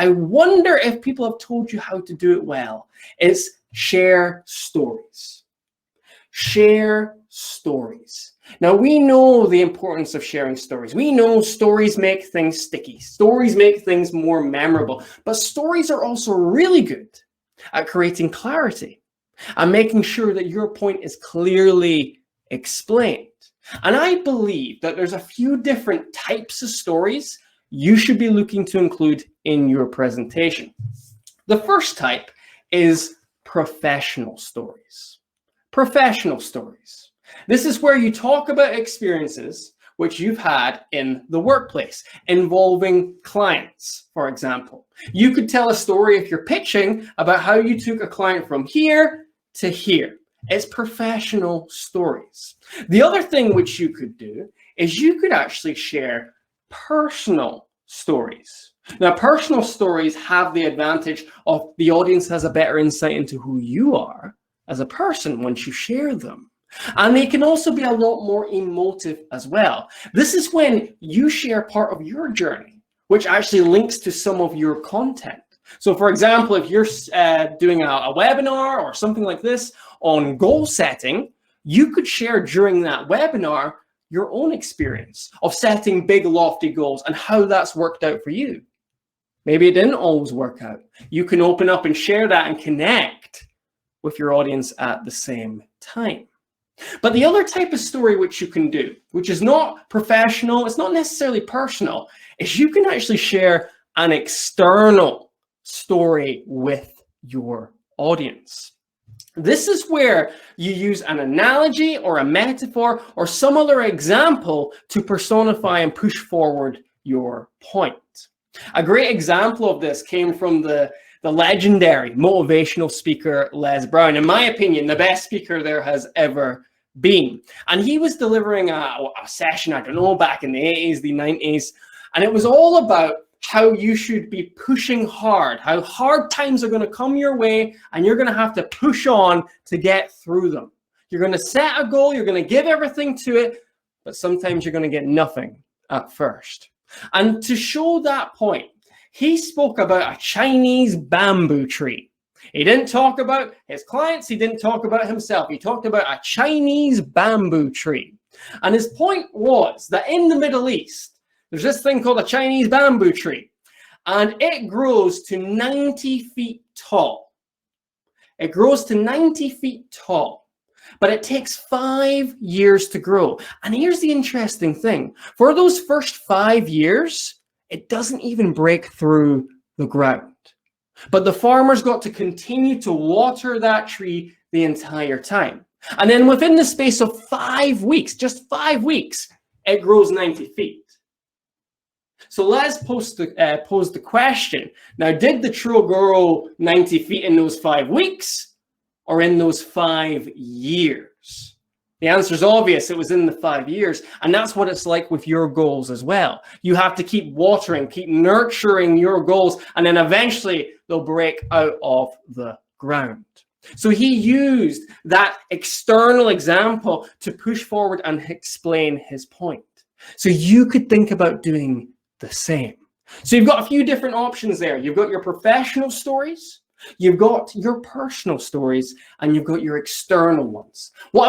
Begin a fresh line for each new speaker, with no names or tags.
I wonder if people have told you how to do it well. It's share stories. Share stories. Now, we know the importance of sharing stories. We know stories make things sticky. Stories make things more memorable. But stories are also really good at creating clarity and making sure that your point is clearly explained. And I believe that there's a few different types of stories you should be looking to include in your presentation. The first type is professional stories. Professional stories. This is where you talk about experiences which you've had in the workplace involving clients, for example. You could tell a story if you're pitching about how you took a client from here to here. It's professional stories. The other thing which you could do is you could actually share personal stories. Now, personal stories have the advantage of the audience has a better insight into who you are as a person once you share them. And they can also be a lot more emotive as well. This is when you share part of your journey, which actually links to some of your content. So for example, if you're doing a webinar or something like this on goal setting, you could share during that webinar your own experience of setting big, lofty goals and how that's worked out for you. Maybe it didn't always work out. You can open up and share that and connect with your audience at the same time. But the other type of story which you can do, which is not professional, it's not necessarily personal, is you can actually share an external story with your audience. This is where you use an analogy or a metaphor or some other example to personify and push forward your point. A great example of this came from the legendary motivational speaker, Les Brown. In my opinion, the best speaker there has ever been. And he was delivering a session, I don't know, back in the 80s, the 90s. And it was all about how you should be pushing hard, how hard times are going to come your way, and you're going to have to push on to get through them. You're going to set a goal, you're going to give everything to it, but sometimes you're going to get nothing at first. And to show that point, he spoke about a Chinese bamboo tree. He didn't talk about his clients, he didn't talk about himself. He talked about a Chinese bamboo tree. And his point was that in the Middle East, there's this thing called a Chinese bamboo tree, and it grows to 90 feet tall. It grows to 90 feet tall, but it takes 5 years to grow. And here's the interesting thing. For those first 5 years, it doesn't even break through the ground. But the farmers got to continue to water that tree the entire time. And then within the space of 5 weeks, just 5 weeks, it grows 90 feet. So let's pose the question. Now, did the tree grow 90 feet in those 5 weeks or in those 5 years? The answer is obvious. It was in the 5 years. And that's what it's like with your goals as well. You have to keep watering, keep nurturing your goals, and then eventually they'll break out of the ground. So he used that external example to push forward and explain his point. So you could think about doing the same. So you've got a few different options there. You've got your professional stories, you've got your personal stories, and you've got your external ones. What I